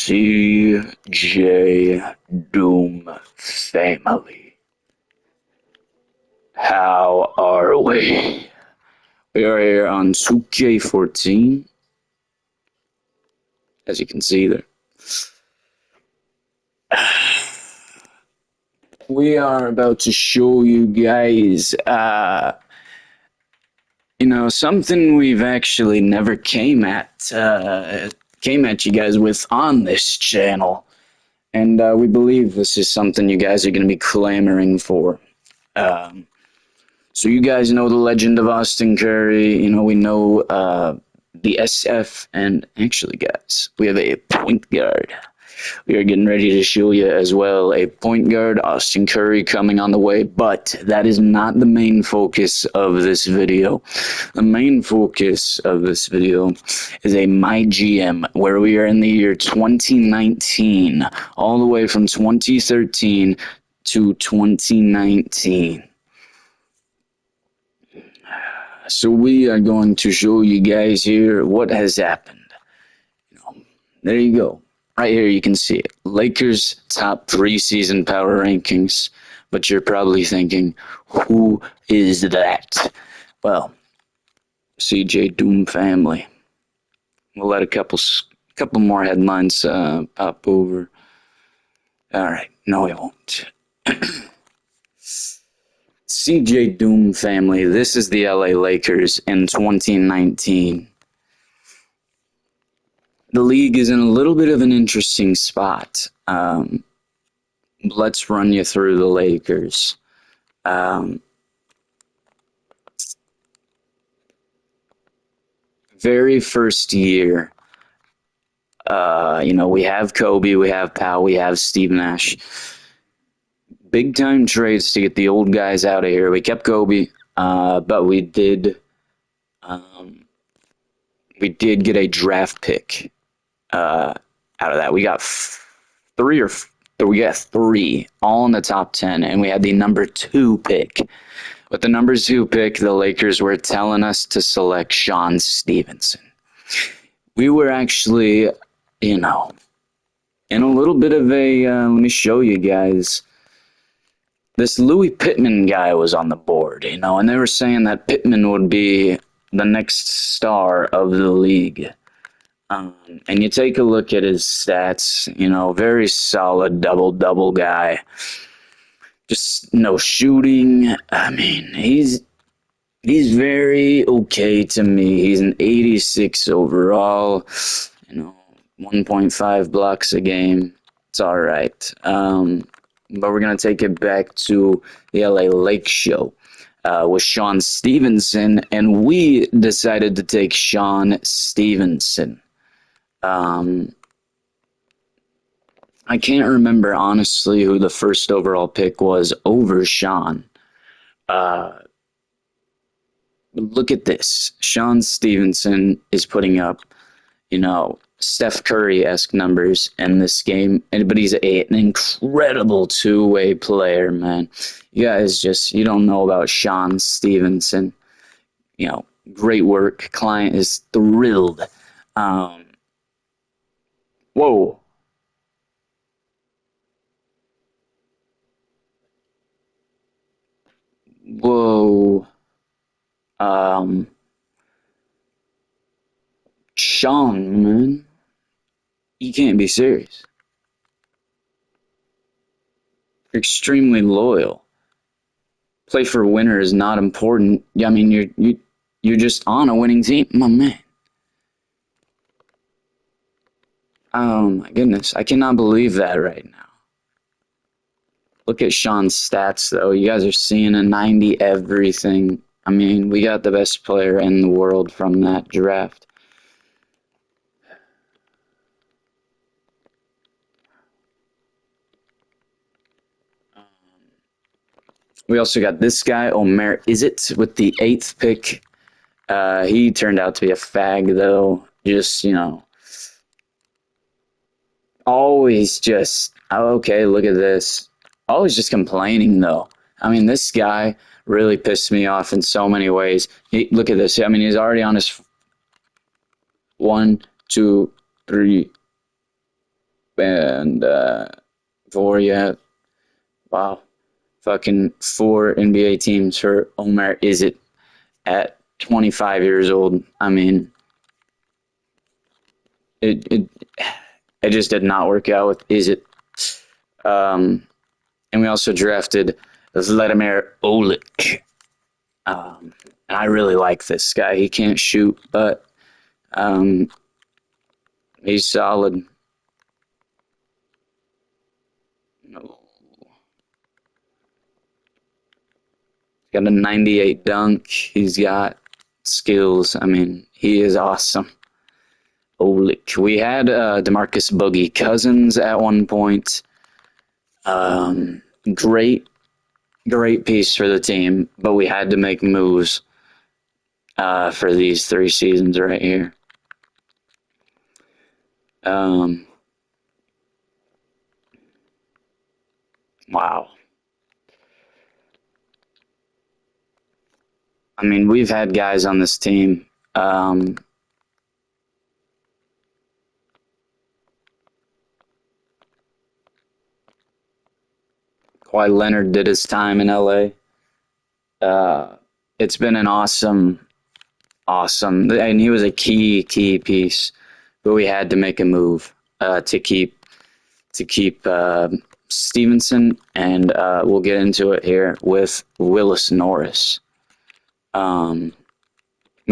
CJ Doom family. How are we? We are here on 2K14, as you can see there. We are about to show you guys, something we've actually never came at you guys with on this channel. And we believe this is something you guys are going to be clamoring for. So you guys know the legend of Austin Curry. We know the SF. And actually, guys, we have a point guard. We are getting ready to show you as well a point guard, Austin Curry, coming on the way. But that is not the main focus of this video. The main focus of this video is a My GM, where we are in the year 2019, all the way from 2013 to 2019. So we are going to show you guys here what has happened. There you go. Right here you can see it. Lakers top preseason power rankings. But you're probably thinking, who is that? Well, CJ Doom family. We'll let a couple more headlines pop over. Alright, no we won't. CJ Doom family, this is the LA Lakers in 2019. The league is in a little bit of an interesting spot. Let's run you through the Lakers. Very first year, we have Kobe, we have Powell, we have Steve Nash. Big time trades to get the old guys out of here. We kept Kobe, but we did get a draft pick out of that. We got three, all in the top 10, and we had the number 2 pick. With the number 2 pick, the Lakers were telling us to select Sean Stevenson. We were actually, in a little bit of a, let me show you guys. This Louis Pittman guy was on the board, and they were saying that Pittman would be the next star of the league. And you take a look at his stats, very solid double-double guy. Just no shooting. I mean, he's very okay to me. He's an 86 overall, 1.5 blocks a game. It's all right. But we're going to take it back to the LA Lake show with Sean Stevenson, and we decided to take Sean Stevenson. I can't remember, honestly, who the first overall pick was over Sean. Look at this. Sean Stevenson is putting up, Steph Curry-esque numbers in this game, but he's an incredible two-way player, man. You guys you don't know about Sean Stevenson. Great work. Client is thrilled. Whoa. Whoa. Sean, man. You can't be serious. You're extremely loyal. Play for a winner is not important. I mean, you're just on a winning team, my man. Oh my goodness, I cannot believe that right now. Look at Sean's stats, though. You guys are seeing a 90 everything. I mean, we got the best player in the world from that draft. We also got this guy, Omer Izzet, with the 8th pick. He turned out to be a fag, though. Just, always just, okay, look at this. Always just complaining, though. I mean, this guy really pissed me off in so many ways. Look at this. I mean, he's already on his 1, 2, 3, and 4, yeah. Wow. Fucking 4 NBA teams for Omer Izzet at 25 years old. I mean, it it just did not work out with Izzet. Um, and we also drafted Vladimir Olic. And I really like this guy. He can't shoot, but um, he's solid. Got a 98 dunk. He's got skills. I mean, he is awesome. Olic. We had DeMarcus Boogie Cousins at one point. Um, great, great piece for the team, but we had to make moves for these 3 seasons right here. Um, wow. I mean, we've had guys on this team. Kawhi Leonard did his time in LA. It's been an awesome, and he was a key piece. But we had to make a move to keep Stevenson, and we'll get into it here with Willis Norris. We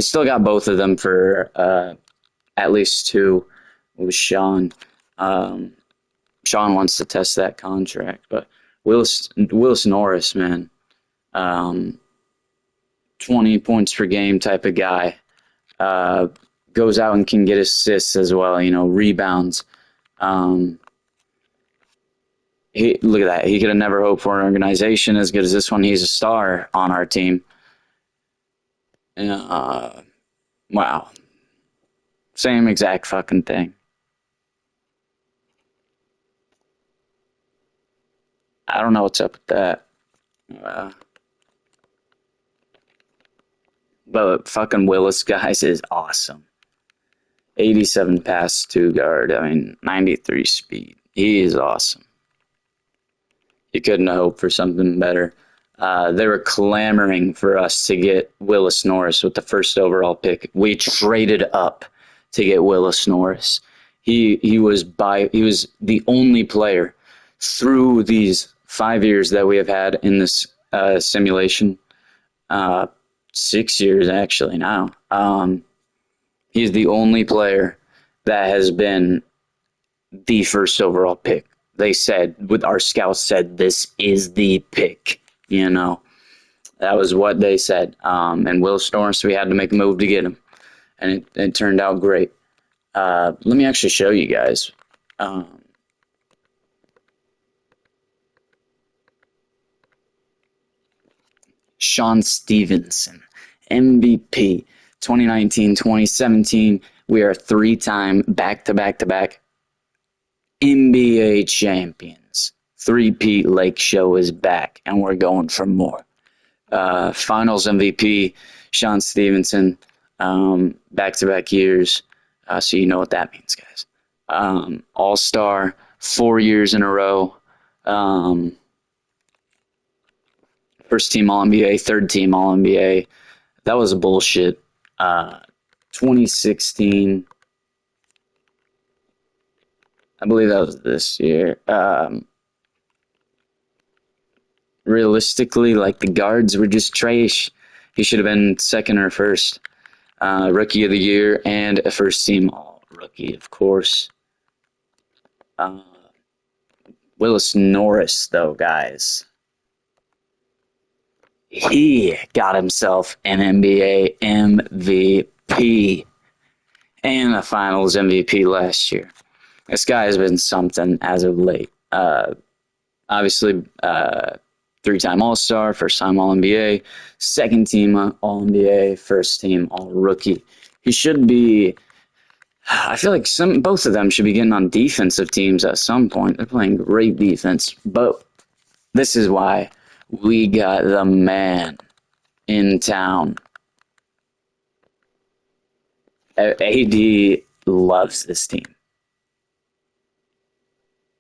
still got both of them for at least 2 with Sean. Sean wants to test that contract, but Willis Norris, man, 20 points per game type of guy. Goes out and can get assists as well, rebounds. Look at that. He could have never hoped for an organization as good as this one. He's a star on our team. Wow. Same exact fucking thing. I don't know what's up with that. But fucking Willis, guys, is awesome. 87 pass, 2 guard. I mean, 93 speed. He is awesome. You couldn't hope for something better. They were clamoring for us to get Willis Norris with the first overall pick. We traded up to get Willis Norris. He was the only player through these 5 years that we have had in this simulation. 6 years actually now. He's the only player that has been the first overall pick. They said, with our scouts said, this is the pick. That was what they said. And Will Norris, we had to make a move to get him, and it turned out great. Let me actually show you guys. Sean Stevenson, MVP, 2019, 2017. We are 3-time back-to-back-to-back NBA champions. 3-peat Lake Show is back, and we're going for more. Finals MVP, Sean Stevenson, back-to-back years. So you know what that means, guys. All-Star, 4 years in a row. First team All-NBA, third team All-NBA. That was bullshit. 2016, I believe that was this year. Realistically, like, the guards were just trash. He should have been second or first. Rookie of the year and a first team All-Rookie, of course. Willis Norris, though, guys. He got himself an NBA MVP and a Finals MVP last year. This guy has been something as of late. Obviously, 3-time All-Star, first time All-NBA, second team All-NBA, first team All-Rookie. He should be. I feel like both of them should be getting on defensive teams at some point. They're playing great defense, but this is why we got the man in town. AD loves this team.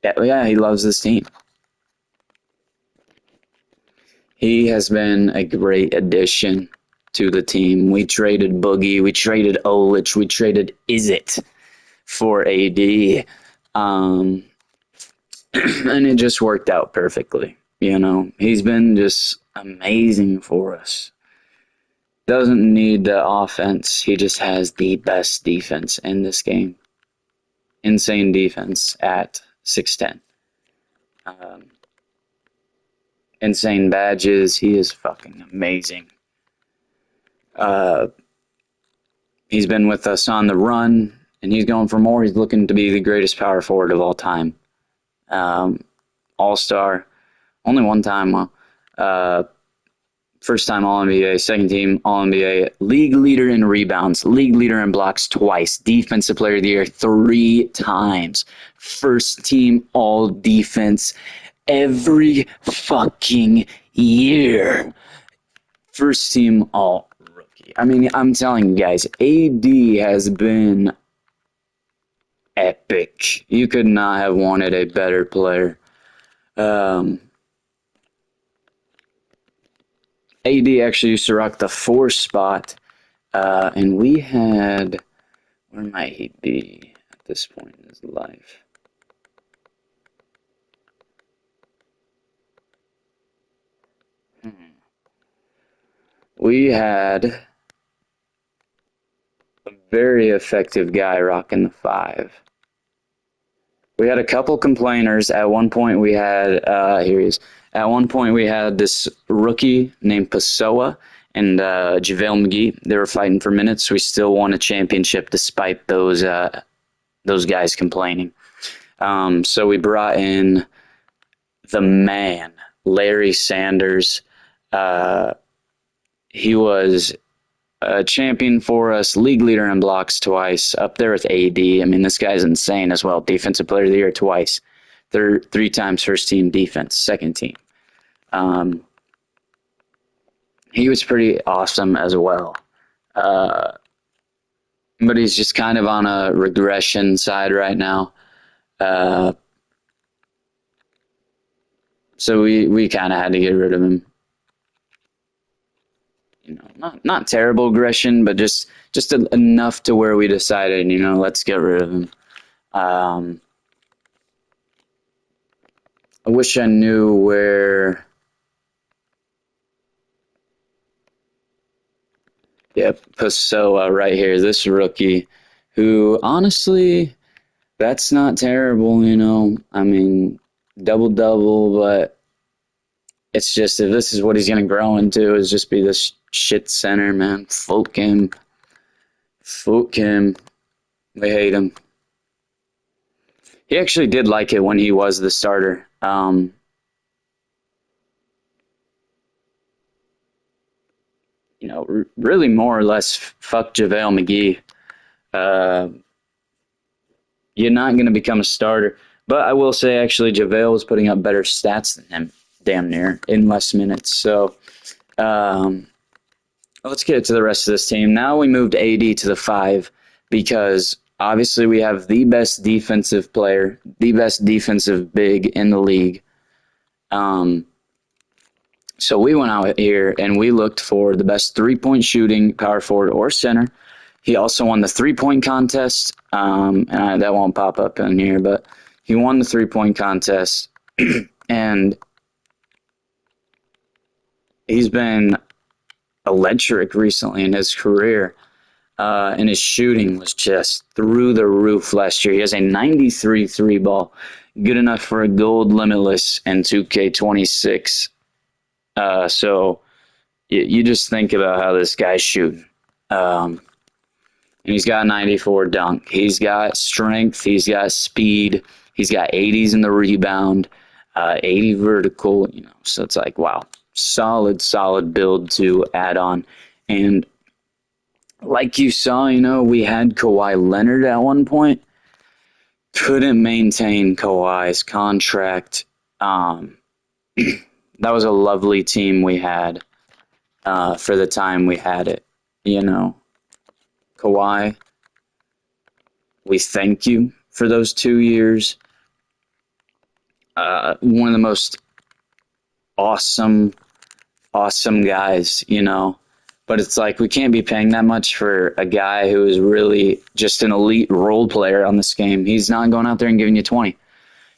Yeah, he loves this team. He has been a great addition to the team. We traded Boogie, we traded Olich, we traded Izzet for AD. Um, and it just worked out perfectly. You know, he's been just amazing for us. Doesn't need the offense. He just has the best defense in this game. Insane defense at 6'10". Um, insane badges. He is fucking amazing. Uh, he's been with us on the run, and he's going for more. He's looking to be the greatest power forward of all time. All-star. Only one time. First time All-NBA, second team All-NBA, league leader in rebounds, league leader in blocks twice, defensive player of the year 3 times, first team All-Defense every fucking year, first team All-Rookie. I mean, I'm telling you guys, AD has been epic. You could not have wanted a better player. AD actually used to rock the 4 spot, and we had, where might he be at this point in his life? We had a very effective guy rocking the 5. We had a couple complainers. At one point we had, here he is. At one point we had this rookie named Pessoa and JaVale McGee. They were fighting for minutes. We still won a championship despite those guys complaining. So we brought in the man, Larry Sanders. He was a champion for us, league leader in blocks twice, up there with AD. I mean, this guy's insane as well. Defensive player of the year twice. 3 times first team defense, second team. He was pretty awesome as well. But he's just kind of on a regression side right now. So we kind of had to get rid of him. You know, not terrible aggression, but just enough to where we decided, you know, let's get rid of him. I wish I knew where. Yep, Pessoa right here, this rookie, who honestly, that's not terrible, you know. I mean, double-double, but it's just if this is what he's going to grow into, is just be this shit center, man. Fuck him. Fuck him. We hate him. He actually did like it when he was the starter. You know, really more or less fuck JaVale McGee. You're not going to become a starter. But I will say, actually, JaVale was putting up better stats than him, damn near, in less minutes. So let's get to the rest of this team. Now we moved AD to the 5 because obviously we have the best defensive player, the best defensive big in the league. So we went out here and we looked for the best 3-point shooting power forward or center. He also won the 3-point contest, and that won't pop up in here, but he won the 3-point contest, and he's been electric recently in his career, and his shooting was just through the roof last year. He has a 93 3-ball, good enough for a gold limitless in 2K26. So you just think about how this guy's shooting. And he's got a 94 dunk. He's got strength. He's got speed. He's got 80s in the rebound, 80 vertical. You know, so it's like, wow, solid build to add on. And like you saw, you know, we had Kawhi Leonard at one point. Couldn't maintain Kawhi's contract. That was a lovely team we had for the time we had it, you know. Kawhi, we thank you for those 2 years. one of the most awesome, awesome guys, you know. But it's like we can't be paying that much for a guy who is really just an elite role player on this game. He's not going out there and giving you 20.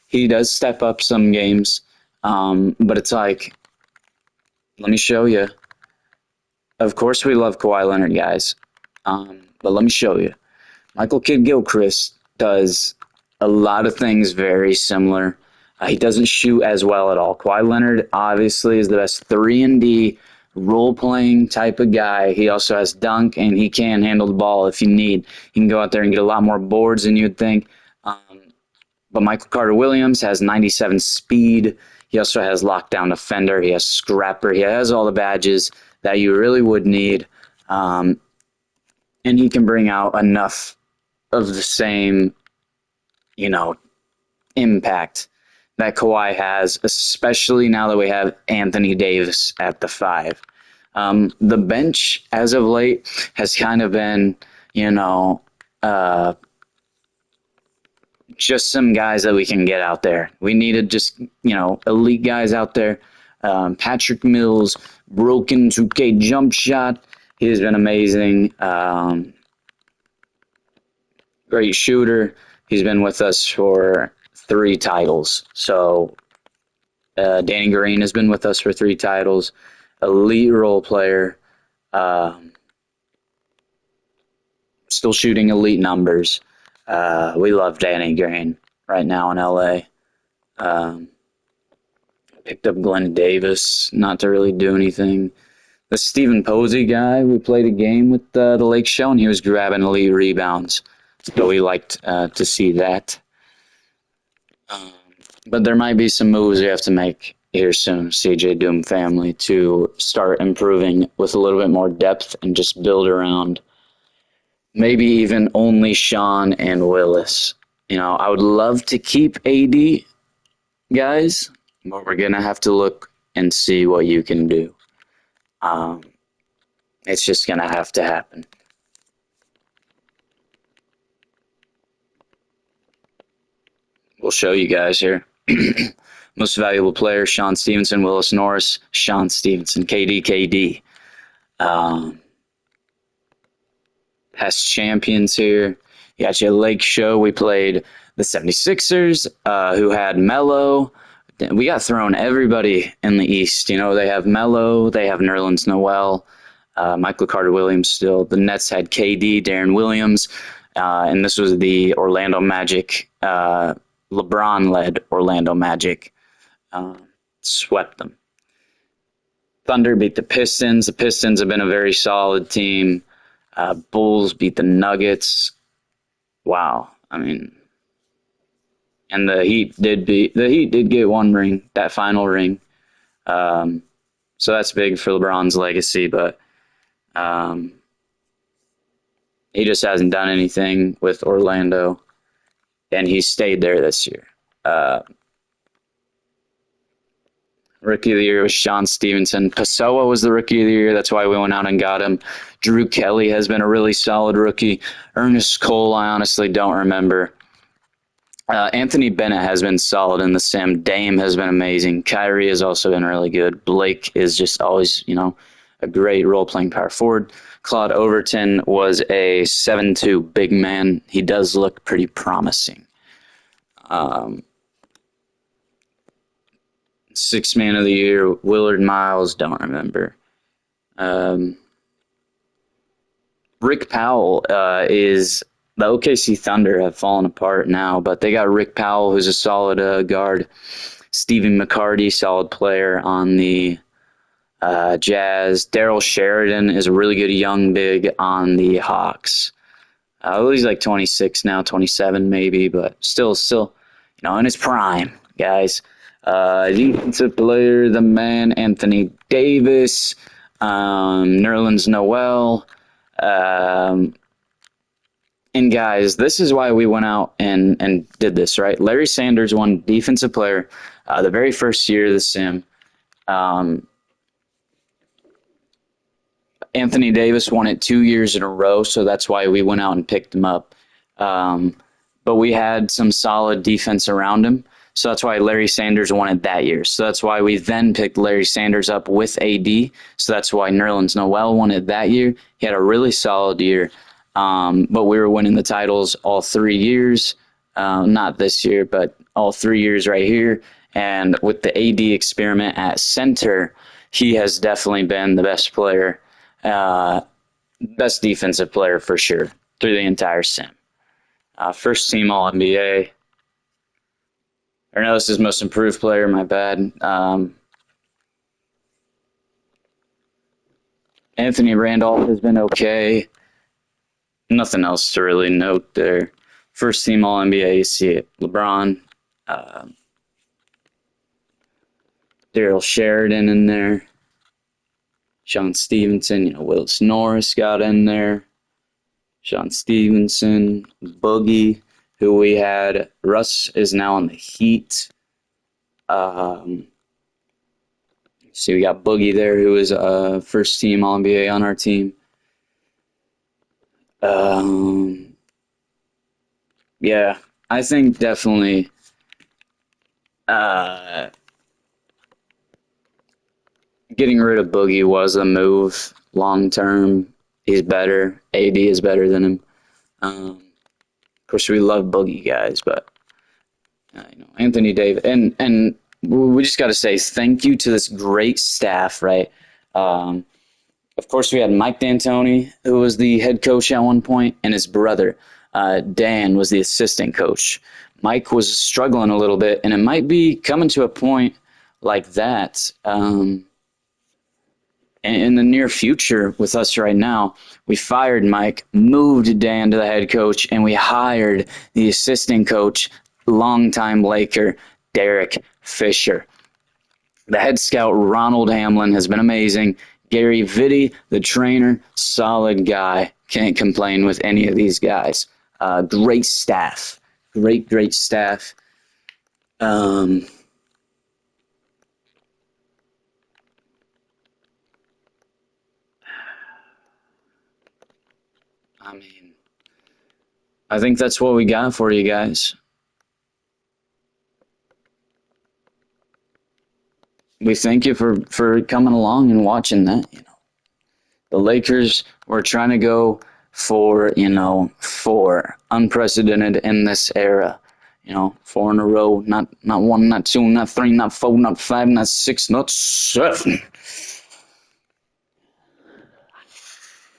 He does step up some games, but it's like, let me show you. Of course, we love Kawhi Leonard, guys, but let me show you. Michael Kidd Gilchrist does a lot of things very similar. He doesn't shoot as well at all. Kawhi Leonard obviously is the best 3-and-D role-playing type of guy. He also has dunk, and he can handle the ball if you need. He can go out there and get a lot more boards than you'd think. But Michael Carter-Williams has 97 speed. He also has lockdown defender. He has scrapper. He has all the badges that you really would need. And he can bring out enough of the same, you know, impact that Kawhi has, especially now that we have Anthony Davis at the 5. The bench, as of late, has kind of been, you know, just some guys that we can get out there. We needed just, you know, elite guys out there. Patrick Mills, broken 2K jump shot. He's been amazing. Great shooter. He's been with us for 3 titles. So Danny Green has been with us for 3 titles. Elite role player. Still shooting elite numbers. We love Danny Green right now in LA. Picked up Glenn Davis, not to really do anything. The Stephen Posey guy, we played a game with the Lake Show, and he was grabbing elite rebounds. So we liked to see that. But there might be some moves we have to make here soon, CJ Doom family, to start improving with a little bit more depth and just build around maybe even only Sean and Willis. You know, I would love to keep AD, guys, but we're going to have to look and see what you can do. It's just going to have to happen. We'll show you guys here. Most valuable player, Sean Stevenson, Willis Norris, Sean Stevenson, KD. Past champions here. You got your Lake Show. We played the 76ers, who had Melo. We got thrown everybody in the East. You know, they have Melo, they have Nerlens Noel, Michael Carter-Williams still. The Nets had KD, Darren Williams, and this was the Orlando Magic, LeBron-led Orlando Magic. Swept them. Thunder beat the Pistons. The Pistons have been a very solid team. Bulls beat the Nuggets. Wow. I mean, and the Heat did get one ring, that final ring. So that's big for LeBron's legacy, but he just hasn't done anything with Orlando, and he stayed there this year. Rookie of the year was Sean Stevenson. Pessoa was the rookie of the year. That's why we went out and got him. Drew Kelly has been a really solid rookie. Ernest Cole, I honestly don't remember. Anthony Bennett has been solid in the sim. Dame has been amazing. Kyrie has also been really good. Blake is just always, you know, a great role-playing power forward. Claude Overton was a 7'2" big man. He does look pretty promising. Sixth man of the year, Willard Miles, don't remember. Rick Powell is the OKC Thunder have fallen apart now, but they got Rick Powell, who's a solid guard. Stephen McCarty, solid player on the Jazz. Daryl Sheridan is a really good young big on the Hawks. He's like 26 now, 27 maybe, but still, you know, in his prime, guys. Defensive player, the man, Anthony Davis, Nerlens Noel. And guys, this is why we went out and did this, right? Larry Sanders won defensive player the very first year of the sim. Anthony Davis won it 2 years in a row, so that's why we went out and picked him up. But we had some solid defense around him. So that's why Larry Sanders won it that year. So that's why we then picked Larry Sanders up with AD. So that's why Nerlens Noel won it that year. He had a really solid year, but we were winning the titles all 3 years. Not this year, but all 3 years right here. And with the AD experiment at center, he has definitely been the best player, best defensive player for sure through the entire sim. First team All NBA. Or no, this is most improved player. My bad. Anthony Randolph has been okay. Nothing else to really note there. First team All NBA. You see it. LeBron, Daryl Sheridan in there. Sean Stevenson. Willis Norris got in there. Sean Stevenson, Boogie, who we had. Russ is now on the Heat. So we got Boogie there, who is first team All NBA on our team. Yeah, I think definitely getting rid of Boogie was a move long term. He's better. AD is better than him. Of course, we love Boogie guys, but Anthony Davis, and we just got to say thank you to this great staff, right? Of course, we had Mike D'Antoni, who was the head coach at one point, and his brother, Dan, was the assistant coach. Mike was struggling a little bit, and it might be coming to a point like that in the near future with us right now. We fired Mike, moved Dan to the head coach, and we hired the assistant coach, longtime Laker, Derek Fisher. The head scout, Ronald Hamlin, has been amazing. Gary Vitti, the trainer, solid guy. Can't complain with any of these guys. Great staff. Great staff. I mean, I think that's what we got for you guys. We thank you for coming along and watching that. The Lakers were trying to go for unprecedented in this era. 4 in a row, not one, not two, not three, not four, not five, not six, not seven.